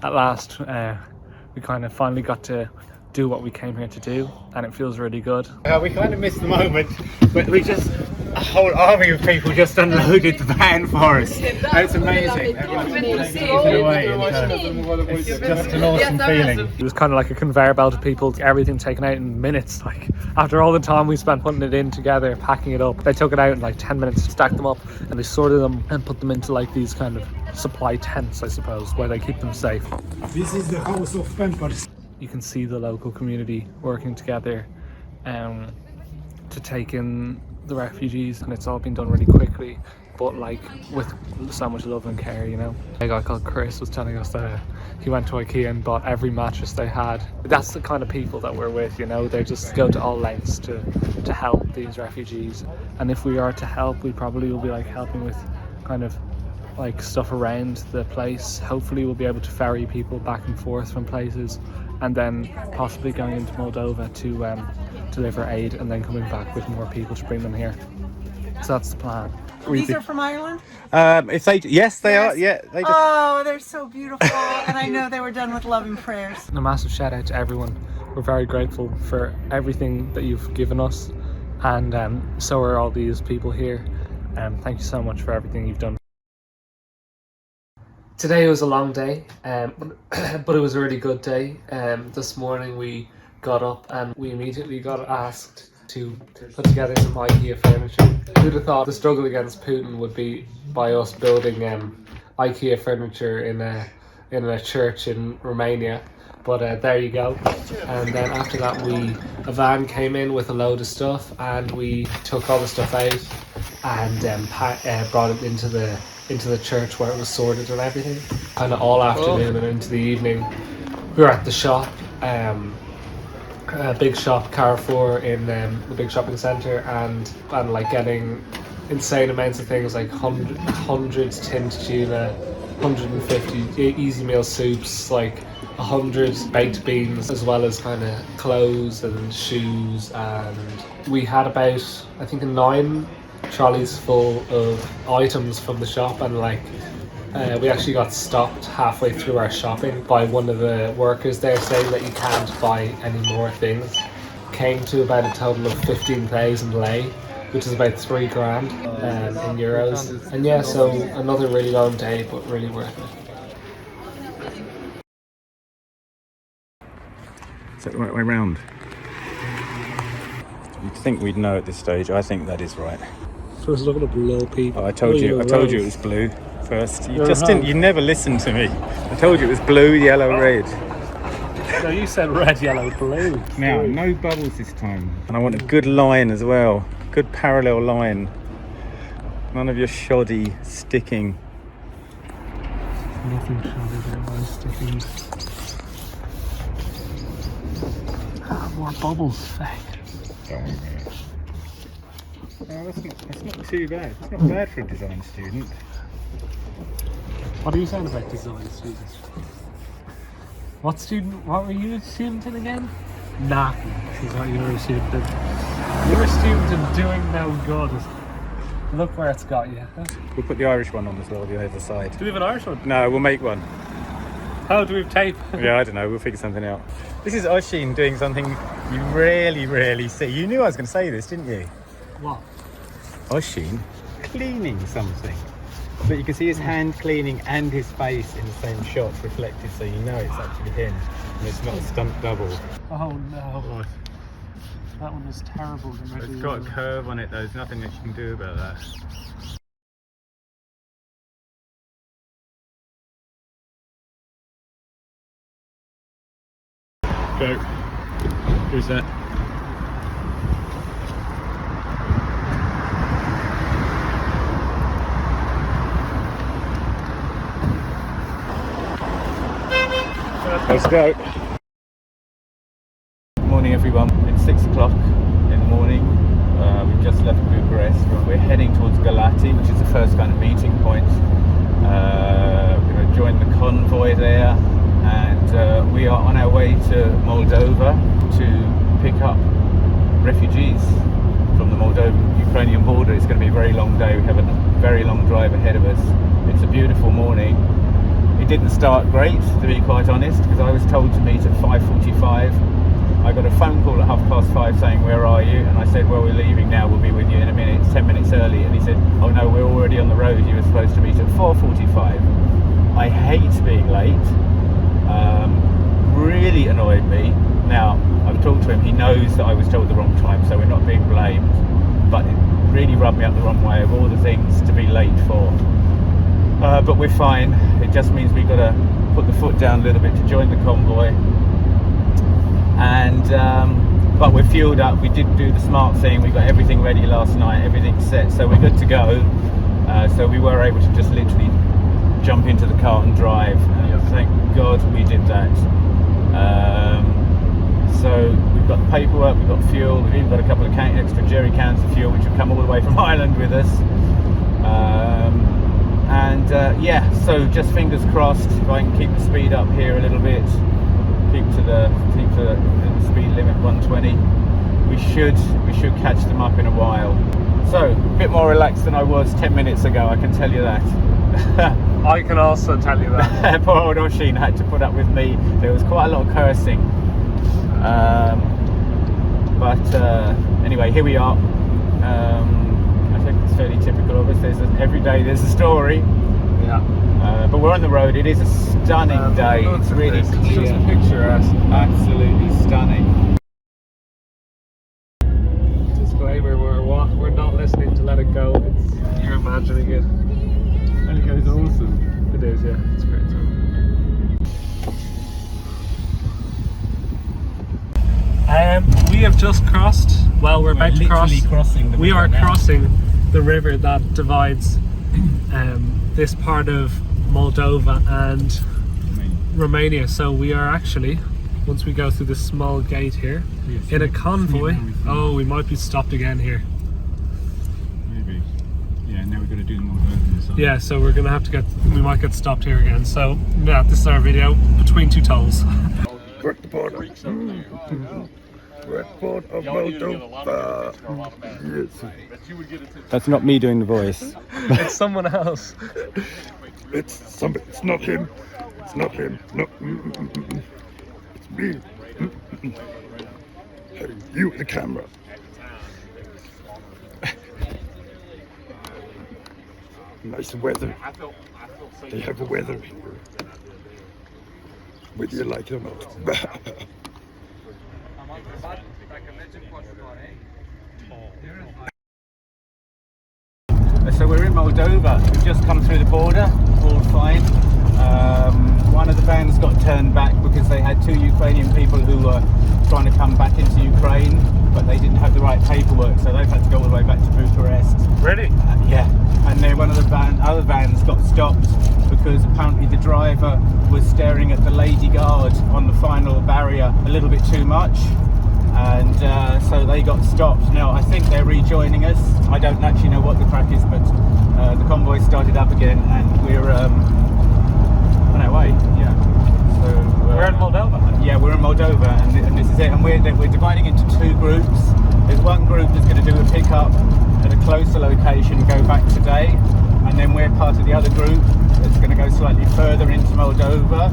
at last we kind of finally got to do what we came here to do, and it feels really good. We kind of missed the moment, but a whole army of people just unloaded the van for us. It's amazing. Everyone's taking it away, and it's just an awesome feeling. It was kind of like a conveyor belt of people, everything taken out in minutes. Like, after all the time we spent putting it in together, packing it up, they took it out in like 10 minutes, stacked them up, and they sorted them and put them into like these kind of supply tents, I suppose, where they keep them safe. This is the house of Pampers. You can see the local community working together to take in the refugees, and it's all been done really quickly, but like with so much love and care, you know. A guy called Chris was telling us that he went to IKEA and bought every mattress they had. That's the kind of people that we're with, you know. They just go to all lengths to help these refugees, and if we are to help, we probably will be like helping with kind of like stuff around the place. Hopefully we'll be able to ferry people back and forth from places, and then possibly going into Moldova to deliver aid, and then coming back with more people to bring them here. So that's the plan. These are from Ireland? Yes, they are. Yeah, they do. Oh, they're so beautiful, and I know they were done with love and prayers. A massive shout out to everyone. We're very grateful for everything that you've given us, and so are all these people here. Thank you so much for everything you've done. Today was a long day, but it was a really good day. This morning we got up and we immediately got asked to put together some IKEA furniture. Who'd have thought the struggle against Putin would be by us building IKEA furniture in a church in Romania? But there you go. And then after that, a van came in with a load of stuff, and we took all the stuff out and brought it into the church where it was sorted and everything. Kind of all afternoon and into the evening, we were at the shop, a big shop, Carrefour, in the big shopping centre, and like getting insane amounts of things, like hundreds tinned tuna, 150 easy meal soups, like 100 baked beans, as well as kind of clothes and shoes. And we had about, I think, 9 trolleys full of items from the shop, and like we actually got stopped halfway through our shopping by one of the workers there saying that you can't buy any more things. Came to about a total of 15,000 lei, which is about $3,000 in euros. And yeah, so another really long day, but really worth it. Is that the right way round? You'd think we'd know at this stage. I think that is right. So it's looking up low people. Oh, I told you it was blue first. You never listened to me. I told you it was blue, yellow, red. No, you said red, yellow, blue. Now, no bubbles this time. And I want a good line as well. Good parallel line. None of your shoddy sticking. Nothing shoddy about my sticking. More bubbles, fake. Don't worry. Oh, that's not too bad. It's not bad for a design student. What are you saying about design students? What were you a student in again? Nothing. Is what you were a student in. You're a student in doing no good. Look where it's got you. We'll put the Irish one on as well, the other side. Do we have an Irish one? No, we'll make one. How do we have tape? Yeah, I don't know. We'll figure something out. This is Oshin doing something you rarely see. You knew I was going to say this, didn't you? What? Oshin cleaning something. But you can see his hand cleaning and his face in the same shot reflected, so you know it's actually him. And it's not a stunt double. Oh no. What? That one was terrible. It's got a curve on it though. There's nothing that you can do about that. Go. Who's that? Let's go. Morning everyone. It's 6 o'clock in the morning. We've just left Bucharest. We're heading towards Galati, which is the first kind of meeting point. We're going to join the convoy there, and we are on our way to Moldova to pick up refugees from the Moldovan-Ukrainian border. It's going to be a very long day. We have a very long drive ahead of us. It's a beautiful morning. didn't start great, to be quite honest, because I was told to meet at 5:45. I got a phone call at 5:30 saying, "Where are you?" And I said, "Well, we're leaving now, we'll be with you in a minute, 10 minutes early." And he said, "Oh no, we're already on the road, you were supposed to meet at 4:45. I hate being late. Really annoyed me. Now, I've talked to him, he knows that I was told the wrong time, so we're not being blamed, but it really rubbed me up the wrong way of all the things to be late for. But we're fine. It just means we've got to put the foot down a little bit to join the convoy. And but we're fueled up. We did do the smart thing. We got everything ready last night, everything's set, so we're good to go. So we were able to just literally jump into the car and drive, and thank God we did that. So we've got the paperwork, we've got fuel, we've even got a couple of extra jerry cans of fuel which have come all the way from Ireland with us. Yeah, so just fingers crossed if I can keep the speed up here a little bit, keep to the speed limit 120. We should catch them up in a while. So a bit more relaxed than I was 10 minutes ago, I can tell you that. I can also tell you that. Poor old Oshin had to put up with me. There was quite a lot of cursing. Anyway, here we are. I think it's fairly typical of us. Every day there's a story. Yeah. But we're on the road. It is a stunning day. It's really clear. It's just picturesque. Absolutely stunning. Disclaimer: we're not listening to Let It Go. You're imagining it. And it goes awesome. It is, yeah. It's great. We have just crossed. Well, we're about to cross. Crossing the We river are now. crossing the river that divides this part of Moldova and Romania. So we are actually, once we go through this small gate here, in a convoy. Oh, we might be stopped again here. Maybe. Yeah, now we've got to do the Moldova. Yeah, so we might get stopped here again. So yeah, this is our video between two tolls. We're at the border. We're at the border of Moldova. Yes. That's not me doing the voice. It's someone else. It's somebody. It's not him. It's not him. No. It's me. Hey, you in the camera. Nice weather. They have a weather here. Whether you like it or not. So we're in Moldova. We've just come through the border, all fine. One of the vans got turned back because they had 2 Ukrainian people who were trying to come back into Ukraine, but they didn't have the right paperwork, so they've had to go all the way back to Bucharest. Ready? Yeah, and then one of the other vans got stopped because apparently the driver was staring at the lady guard on the final barrier a little bit too much, and so they got stopped. Now I think they're rejoining us. I don't actually know what the crack is, but the convoy started up again, and we're on our way. Yeah. So We're in Moldova. Yeah, we're in Moldova, and this is it. And we're dividing into 2 groups. There's one group that's going to do a pickup at a closer location, go back today, and then we're part of the other group that's going to go slightly further into Moldova,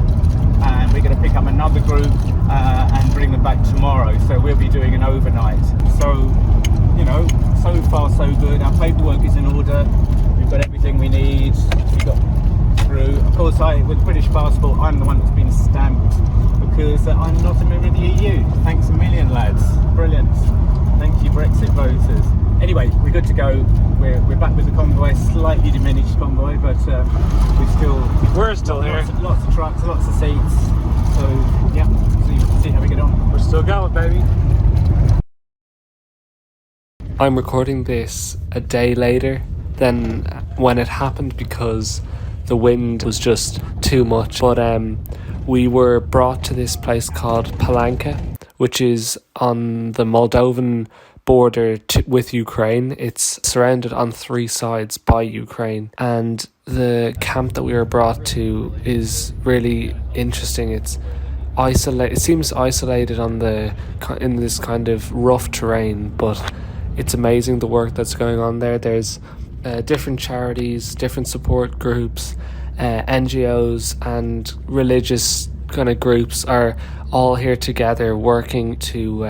and we're going to pick up another group and bring them back tomorrow. So we'll be doing an overnight. So, you know, so far so good. Our paperwork is in order. We've got everything we need. We've got through. Of course, with the British passport, I'm the one that's been stamped because I'm not a member of the EU. Thanks a million, lads. Brilliant. Thank you, Brexit voters. Anyway, we're good to go. We're back with the convoy, slightly diminished convoy, but We're still here. Lots of trucks, lots of seats. So yeah, see how we get on. We're still going, baby. I'm recording this a day later than when it happened because the wind was just too much. But we were brought to this place called Palanka, which is on the Moldovan border with Ukraine. It's surrounded on 3 sides by Ukraine, and the camp that we were brought to is really interesting. It's isolated. It seems isolated in this kind of rough terrain, but it's amazing the work that's going on there. There's different charities, different support groups, NGOs and religious kind of groups are all here together working to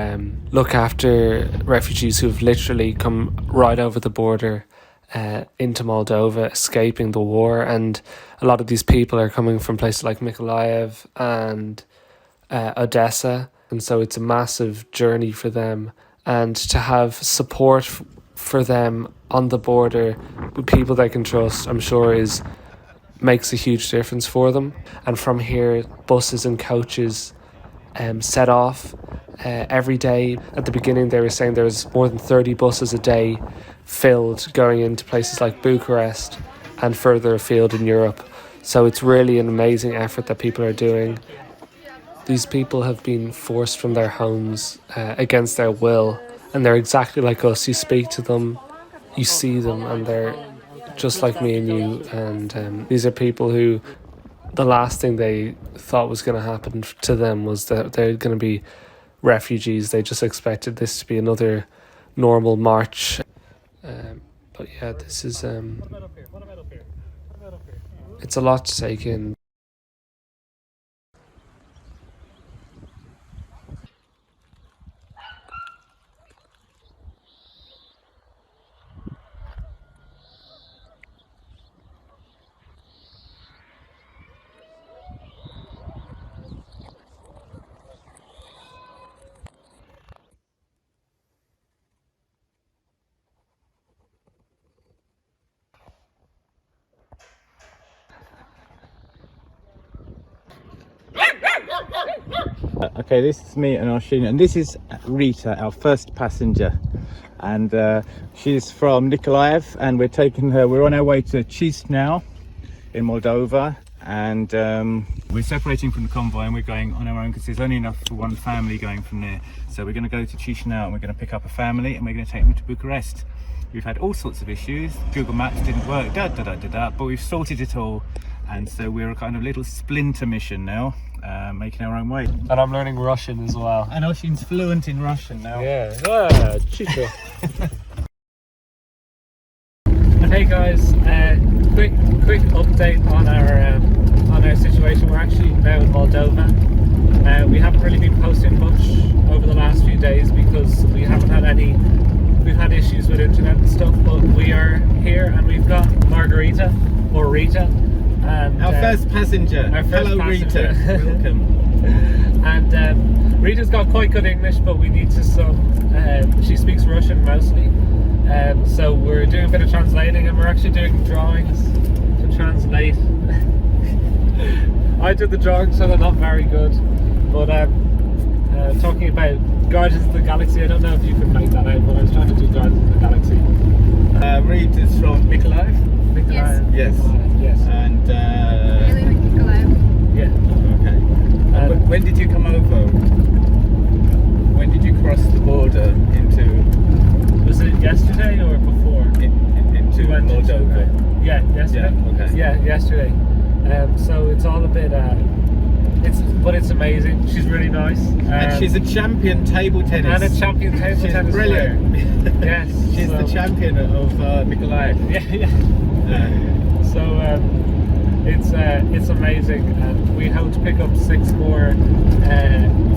look after refugees who've literally come right over the border into Moldova, escaping the war. And a lot of these people are coming from places like Mykolaiv and Odessa, and so it's a massive journey for them. And to have support for them on the border with people they can trust, I'm sure makes a huge difference for them. And from here, buses and coaches set off every day. At the beginning, they were saying there was more than 30 buses a day filled going into places like Bucharest and further afield in Europe. So it's really an amazing effort that people are doing. These people have been forced from their homes against their will, and they're exactly like us. You speak to them, you see them, and they're just like me and you. And these are people who the last thing they thought was going to happen to them was that they're going to be refugees. They just expected this to be another normal march. But yeah, this is it's a lot to take in. Okay, this is me and Oshina, and this is Rita, our first passenger, and she's from Mykolaiv, and we're on our way to Chisinau in Moldova, and we're separating from the convoy and we're going on our own because there's only enough for one family going from there. So we're going to go to Chisinau and we're going to pick up a family and we're going to take them to Bucharest. We've had all sorts of issues. Google Maps didn't work, but we've sorted it all, and so we're a kind of little splinter mission now, making our own way. And I'm learning Russian as well. And Oshin's fluent in Russian now. Yeah. Chico. Hey guys, quick update on our situation. We're actually now in Moldova. We haven't really been posting much over the last few days because we've had issues with internet and stuff, but we are here and we've got Margarita, or Rita, and our first passenger. Hello, passenger. Rita. Welcome. And Rita's got quite good English, but we need to she speaks Russian mostly. So we're doing a bit of translating, and we're actually doing drawings to translate. I did the drawings, so they're not very good. But talking about Guardians of the Galaxy, I don't know if you can make that out, but I was trying to do Guardians of the Galaxy. Rita's from Mykolaiv. Yes. Yes. And I live in Mykolaiv. Yeah. Okay. When did you come over? When did you cross the border into? Was it yesterday or before? Into Moldova. Yeah, yesterday. Yeah. Okay. Yeah, yesterday. So it's all a bit. But it's amazing. She's really nice. And she's a champion table tennis. And a champion table she's tennis brilliant. Yes. She's the champion of Mykolaiv. Yeah. So it's amazing, and we hope to pick up 6 more.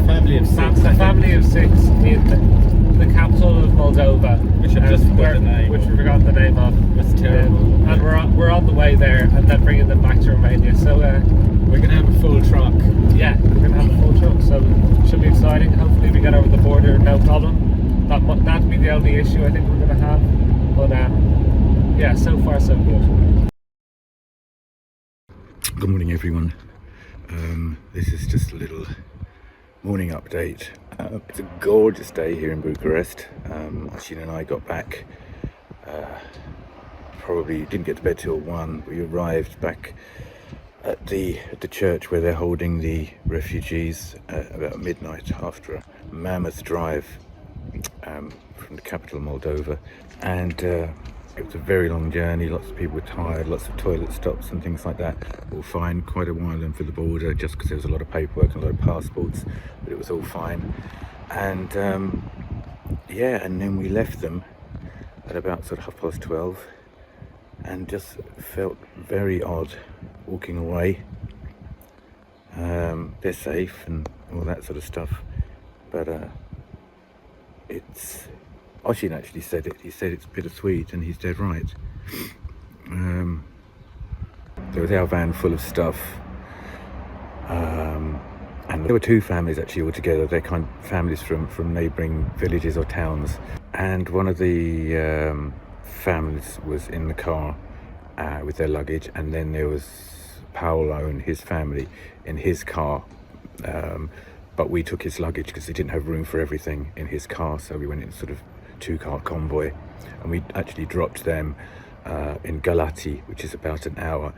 Family of 6. A family of 6 in the capital of Moldova, which I've just forgotten the name. Which we forgot the name of. That's terrible. And we're on the way there, and then bringing them back to Romania. So we're gonna have a full truck. Yeah, we're gonna have a full truck. So it should be exciting. Hopefully we get over the border, no problem. That'd be the only issue I think we're gonna have. But yeah, so far so good. Good morning, everyone. This is just a little morning update. It's a gorgeous day here in Bucharest. Ashina and I got back, probably didn't get to bed till 1. We arrived back at the church where they're holding the refugees about midnight after a mammoth drive from the capital Moldova, and it was a very long journey. Lots of people were tired, lots of toilet stops and things like that. All fine. Quite a while in for the border, just because there was a lot of paperwork and a lot of passports, but it was all fine. And yeah, and then we left them at about sort of 12:30, and just felt very odd walking away. They're safe and all that sort of stuff, but it's Oshin actually said it. He said it's bittersweet, and he's dead right. There was our van full of stuff, and there were two families actually all together. They're kind of families from neighbouring villages or towns, and one of the families was in the car with their luggage, and then there was Paolo and his family in his car, but we took his luggage because they didn't have room for everything in his car, so we went in sort of two-car convoy, and we actually dropped them in Galati, which is about an hour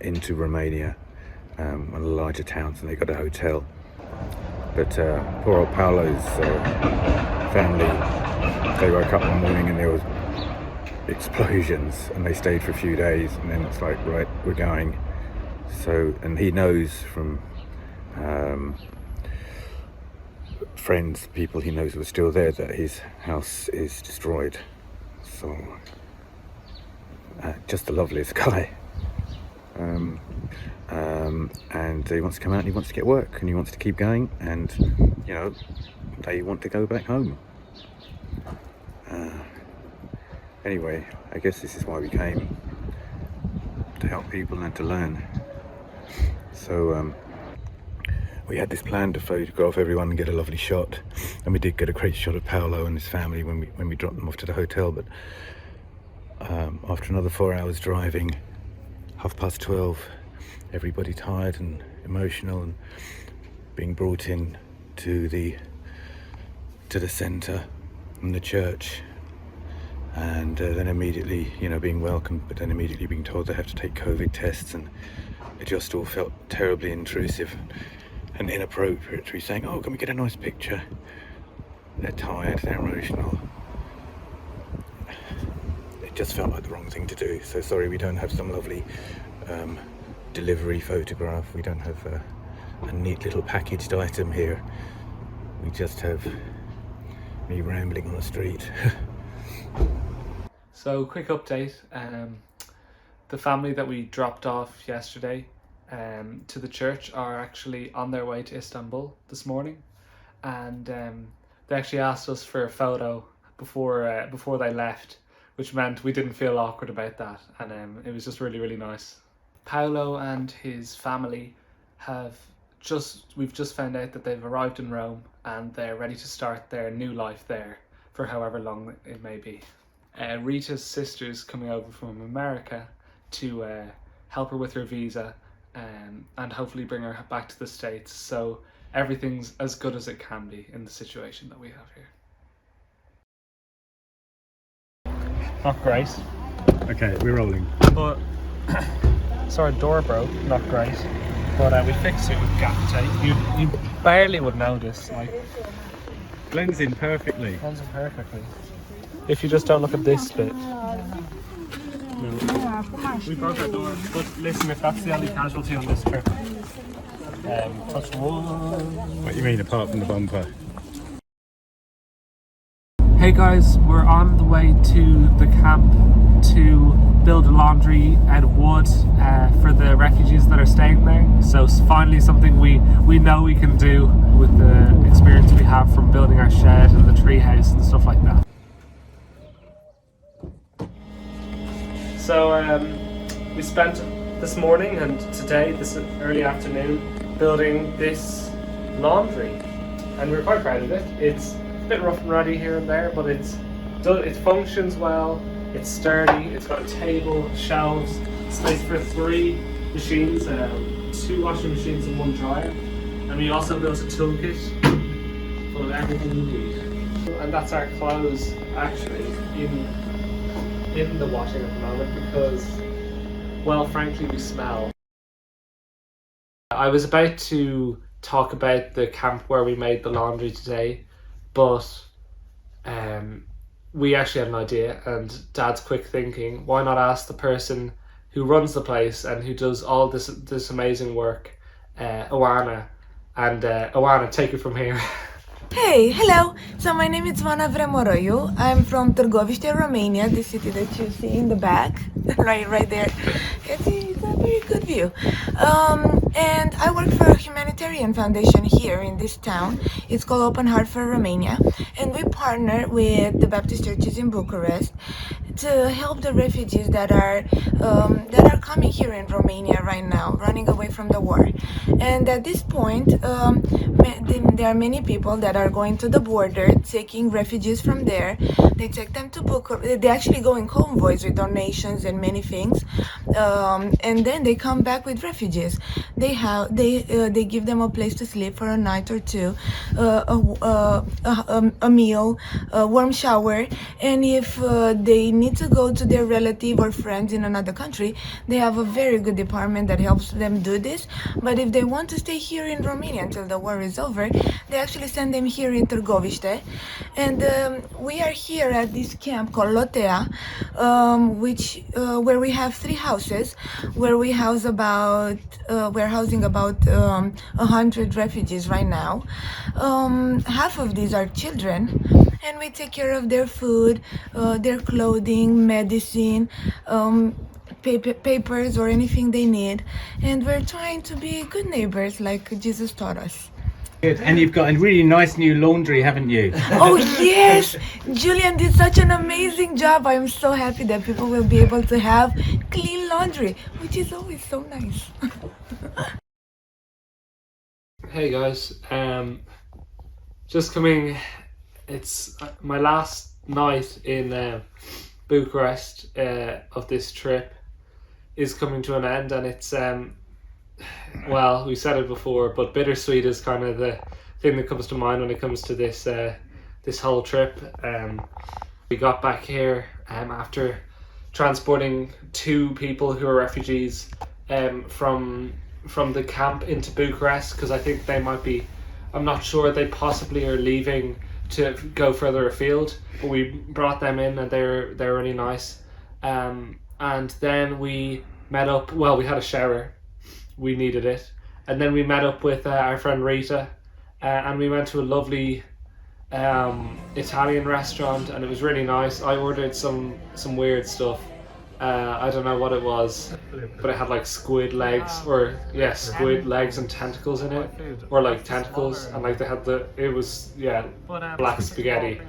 into Romania, one of the larger towns, and they got a hotel. But poor old Paolo's family, they woke up one morning and there was explosions, and they stayed for a few days, and then it's like, right, we're going. So, and he knows from friends, people he knows who are still there, that his house is destroyed. So just the loveliest guy, and he wants to come out and he wants to get work and he wants to keep going, and you know, they want to go back home. Anyway, I guess this is why we came, to help people and to learn. So we had this plan to photograph everyone and get a lovely shot, and we did get a great shot of Paolo and his family when we dropped them off to the hotel. But after another 4 hours driving, 12:30, everybody tired and emotional, and being brought in to the centre and the church, and then immediately, you know, being welcomed, but then immediately being told they have to take COVID tests, and it just all felt terribly intrusive and inappropriate to be saying, oh, can we get a nice picture? They're tired, they're emotional. It just felt like the wrong thing to do. So sorry, we don't have some lovely delivery photograph. We don't have a neat little packaged item here. We just have me rambling on the street. So, quick update. The family that we dropped off yesterday to the church are actually on their way to Istanbul this morning, and they actually asked us for a photo before they left, which meant we didn't feel awkward about that, and it was just really, really nice. Paolo and his family we've just found out that they've arrived in Rome, and they're ready to start their new life there for however long it may be. Rita's sister's coming over from America to help her with her visa, and hopefully bring her back to the States. So everything's as good as it can be in the situation that we have here. Not great. Okay, we're rolling. But so our door broke, not great. But we fixed it with gaff tape. You barely would notice, like, Blends in perfectly. blends in perfectly. If you just don't look at this bit. We broke our door, but listen, if that's the only casualty on this trip, touch wood. What you mean, apart from the bumper? Hey guys, we're on the way to the camp to build a laundry out of wood for the refugees that are staying there. So it's finally something we know we can do with the experience we have from building our shed and the tree house and stuff like that. So we spent this morning and today, this early afternoon, building this laundry, and we're quite proud of it. It's a bit rough and ready here and there, but it functions well, it's sturdy, it's got a table, shelves, space for 3 machines, 2 washing machines and 1 dryer, and we also built a toolkit full of everything you need. And that's our clothes actually in the washing at the moment because, well, frankly, we smell. I was about to talk about the camp where we made the laundry today, but we actually had an idea, and Dad's quick thinking, why not ask the person who runs the place and who does all this amazing work, Oana, and Oana, take it from here. Hey, hello. So my name is Vana Vremoroiu. I'm from Târgoviște, Romania, the city that you see in the back, right there. It's very good view. And I work for a humanitarian foundation here in this town. It's called Open Heart for Romania, and we partner with the Baptist churches in Bucharest to help the refugees that are coming here in Romania right now, running away from the war. And at this point, there are many people that are going to the border, taking refugees from there. They take them to Bucharest. They actually go in convoys with donations and many things, and then they come back with refugees. They give them a place to sleep for a night or two, a meal, a warm shower, and if they need to go to their relative or friends in another country, they have a very good department that helps them do this. But if they want to stay here in Romania until the war is over, they actually send them here in Târgoviște. And we are here at this camp called Lotea, where we have 3 houses, where we're housing about 100 refugees right now. Half of these are children, and we take care of their food, their clothing, medicine, papers or anything they need, and we're trying to be good neighbors like Jesus taught us. Good. And you've got a really nice new laundry, haven't you? Oh yes, Julian did such an amazing job. I'm so happy that people will be able to have clean laundry, which is always so nice. Hey guys, just coming. It's my last night in Bucharest of this trip is coming to an end, and it's well, we said it before, but bittersweet is kind of the thing that comes to mind when it comes to this this whole trip. We got back here after transporting 2 people who are refugees from the camp into Bucharest, because I think they might be, I'm not sure, they possibly are leaving to go further afield, but we brought them in and they're really nice. And then we met up, well, we had a shower, we needed it, and then we met up with our friend Rita, and we went to a lovely Italian restaurant, and it was really nice. I ordered some weird stuff. I don't know what it was, but it had like squid legs, or yeah, squid legs and tentacles in it, or like tentacles, and like they had it was black spaghetti.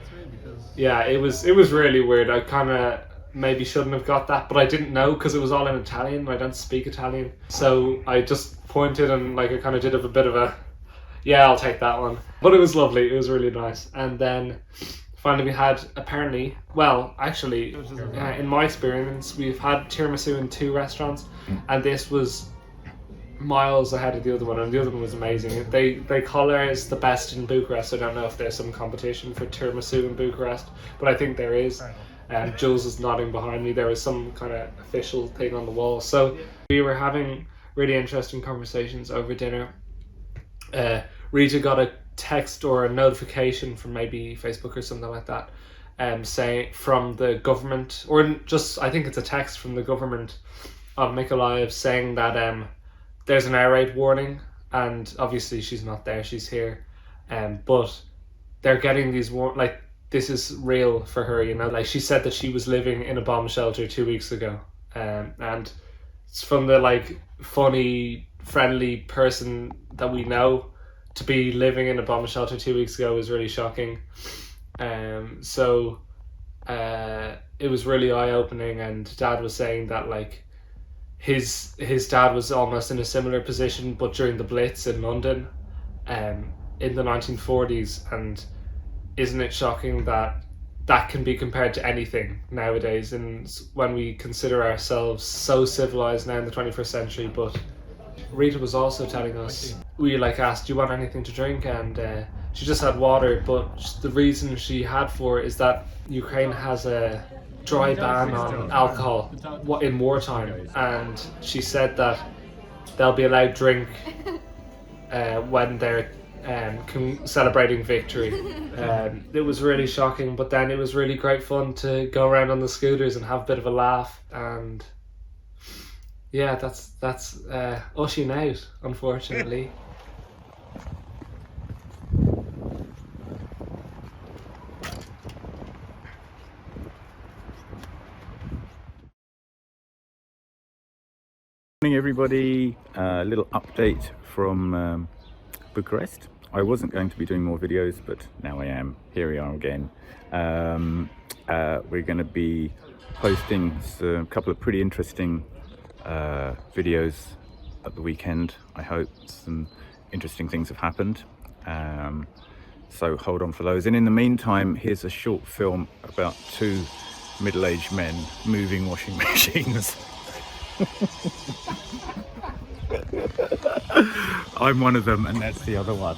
Yeah, it was really weird. I kind of maybe shouldn't have got that, but I didn't know because it was all in Italian and I don't speak Italian, so I just pointed and like I kind of did a bit of a yeah, I'll take that one. But it was lovely, it was really nice. And then finally we had, apparently, well actually in my experience we've had tiramisu in 2 restaurants, and this was miles ahead of the other one, and the other one was amazing. They call ours the best in Bucharest. I don't know if there's some competition for tiramisu in Bucharest, but I think there is. Jules is nodding behind me. There was some kind of official thing on the wall. So we were having really interesting conversations over dinner. Rita got a text or a notification from maybe Facebook or something like that, saying from the government, or just I think it's a text from the government of Mykolaiv saying that there's an air raid warning, and obviously she's not there, she's here, but they're getting these like this is real for her, you know. Like she said that she was living in a bomb shelter 2 weeks ago, and it's from the like funny, friendly person that we know to be living in a bomb shelter 2 weeks ago was really shocking. So it was really eye-opening, and Dad was saying that like his dad was almost in a similar position, but during the Blitz in London in the 1940s, and isn't it shocking that that can be compared to anything nowadays, and when we consider ourselves so civilized now in the 21st century. But Rita was also telling us, we like asked, do you want anything to drink, and she just had water, but the reason she had for it is that Ukraine has a dry ban on alcohol in wartime, and she said that they'll be allowed drink when they're celebrating victory. It was really shocking, but then it was really great fun to go around on the scooters and have a bit of a laugh. And yeah, that's ushing out, unfortunately. Morning everybody, a little update from Bucharest. I wasn't going to be doing more videos, but now I am. Here we are again. We're going to be posting a couple of pretty interesting videos at the weekend. I hope some interesting things have happened. So hold on for those. And in the meantime, here's a short film about two middle-aged men moving washing machines. I'm one of them and that's the other one.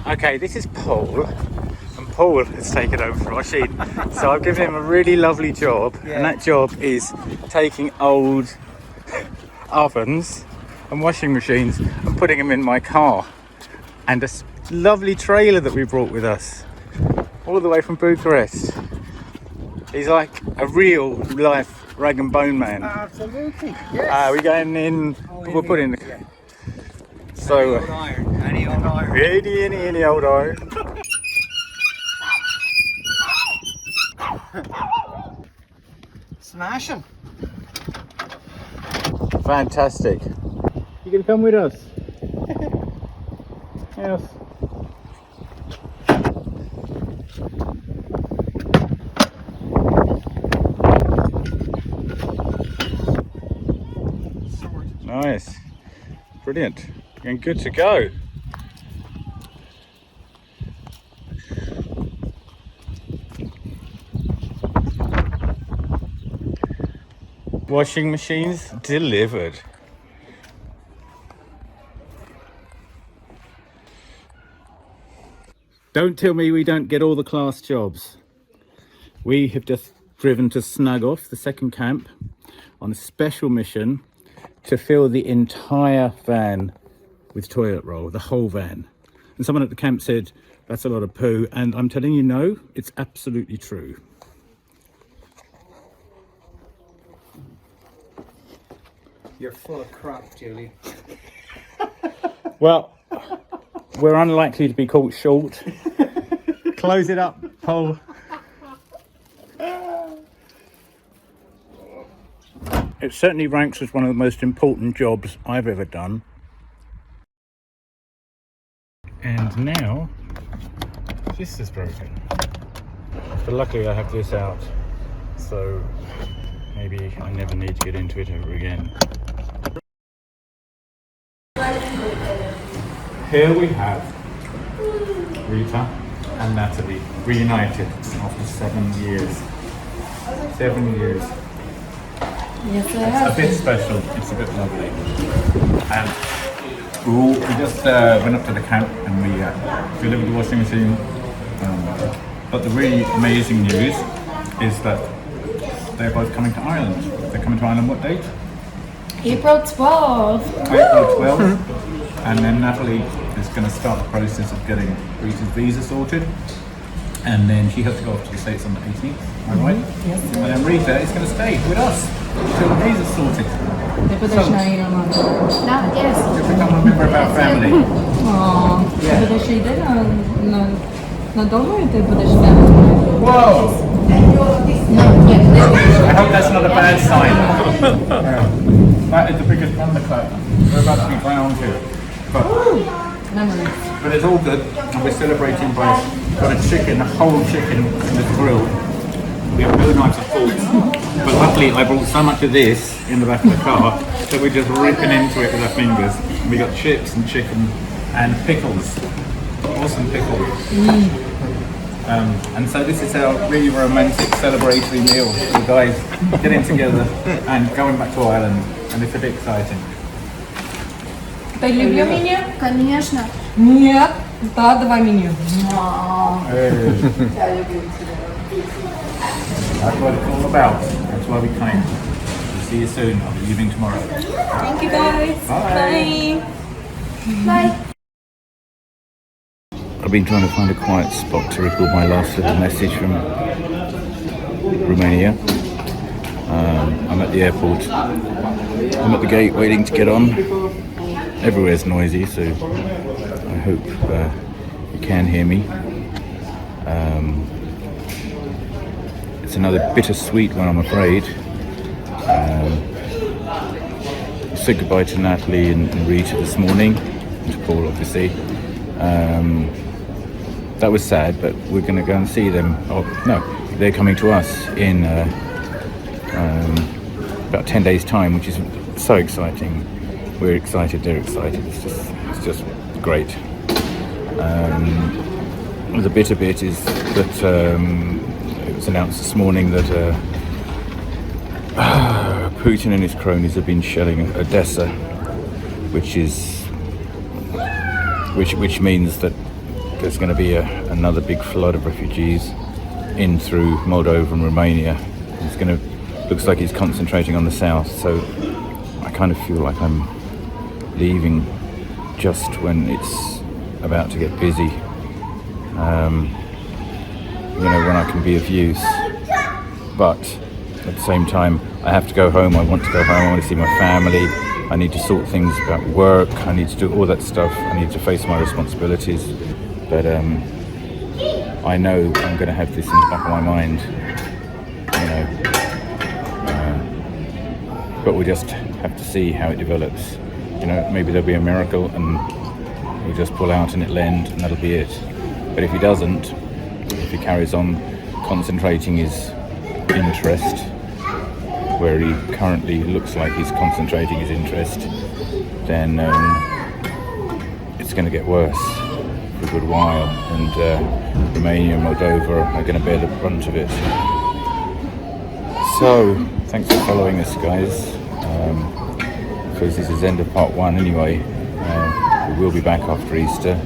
Okay, this is Paul, and Paul has taken over from Rashid. So I've given him a really lovely job, and that job is taking old ovens and washing machines and putting them in my car. And a lovely trailer that we brought with us, all the way from Bucharest. He's like a real life rag and bone man. Absolutely, yes. We're going in, we'll put in the... Yeah. So, Any old iron. any old iron. Smashing. Fantastic. You gonna come with us? Yes. Nice. Brilliant. And good to go. Washing machines delivered. Don't tell me we don't get all the class jobs. We have just driven to Snug Off, the second camp, on a special mission to fill the entire van with toilet roll, the whole van. And someone at the camp said, that's a lot of poo, and I'm telling you, no, it's absolutely true. You're full of crap, Julie. Well, we're unlikely to be caught short. Close it up, Paul. It certainly ranks as one of the most important jobs I've ever done. And now, this is broken. But luckily I have this out, so maybe I never need to get into it ever again. Here we have Rita and Natalie reunited after 7 years. 7 years. Yes, It's a bit special, it's a bit lovely. And we just went up to the camp and we delivered the washing machine. But the really amazing news is that they're both coming to Ireland. They're coming to Ireland what date? April 12th. April 12th. And then Natalie is going to start the process of getting Rita's visa sorted. And then she has to go off to the States on the 18th, am I right? Yes. And then Rita is going to stay with us until the visa's sorted. Te będziesz na Irlandii. No, yes. To become a member of our family. O, Yeah. będę się idę na domu i ty będziesz tam. Whoa! No, nie. I hope that's not a bad sign. Yeah. That is the biggest thunderclap. We're about to be drowned here. But it's all good, and we're celebrating by got a chicken, a whole chicken in the grill. We have no knives and forks. But luckily I brought so much of this in the back of the car that we're just ripping into it with our fingers. And we got chips and chicken and pickles. Awesome pickles. And so this is our really romantic celebratory meal. The guys getting together and going back to Ireland, and it's a bit exciting. Ты любил меня? Конечно. Нет. Да, давай меню. Hey. That's what it's all about. That's why we came. We'll see you soon. I'll be leaving tomorrow. Thank you guys. Bye. Bye. I've been trying to find a quiet spot to record my last little message from Romania. I'm at the airport. I'm at the gate waiting to get on. Everywhere's noisy, so I hope you can hear me. It's another bittersweet one, I'm afraid. said goodbye to Natalie and Rita this morning, to Paul obviously. That was sad, but we're going to go and see them. Oh no, they're coming to us in about 10 days time, which is so exciting. We're excited, they're excited. It's just great. The bitter bit is that it was announced this morning that Putin and his cronies have been shelling Odessa, which means that there's going to be another big flood of refugees in through Moldova and Romania. Looks like he's concentrating on the south, so I kind of feel like I'm leaving just when it's about to get busy. When I can be of use. But at the same time, I have to go home. I want to go home. I want to see my family. I need to sort things about work. I need to do all that stuff. I need to face my responsibilities. But I know I'm going to have this in the back of my mind, but we just have to see how it develops. Maybe there'll be a miracle and he'll just pull out and it'll end and that'll be it. But if he doesn't, if he carries on concentrating his interest where he currently looks like he's concentrating his interest, then it's going to get worse for a good while, and Romania and Moldova are going to bear the brunt of it. So, thanks for following us, guys. Because this is the end of part 1 anyway. We will be back after Easter,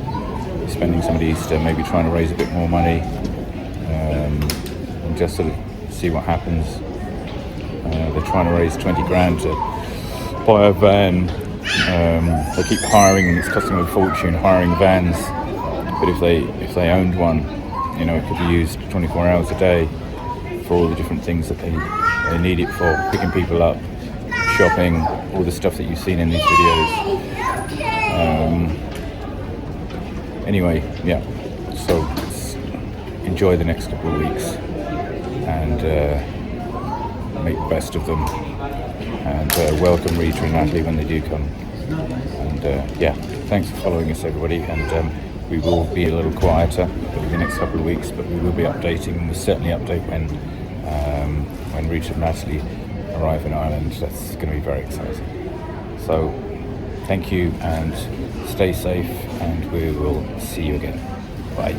spending some of the Easter, maybe trying to raise a bit more money, and just sort of see what happens. They're trying to raise 20 grand to buy a van. They keep hiring, and it's costing them a fortune hiring vans. But if they owned one, it could be used 24 hours a day for all the different things that they need it for, picking people up, shopping, all the stuff that you've seen in these videos. Anyway, yeah, so enjoy the next couple of weeks and make the best of them, and welcome Rita and Natalie when they do come. And yeah, thanks for following us, everybody, and we will be a little quieter over the next couple of weeks, but we will be updating, and we'll certainly update when Rita and Natalie arrive in Ireland. That's going to be very exciting. So thank you and stay safe, and we will see you again. Bye.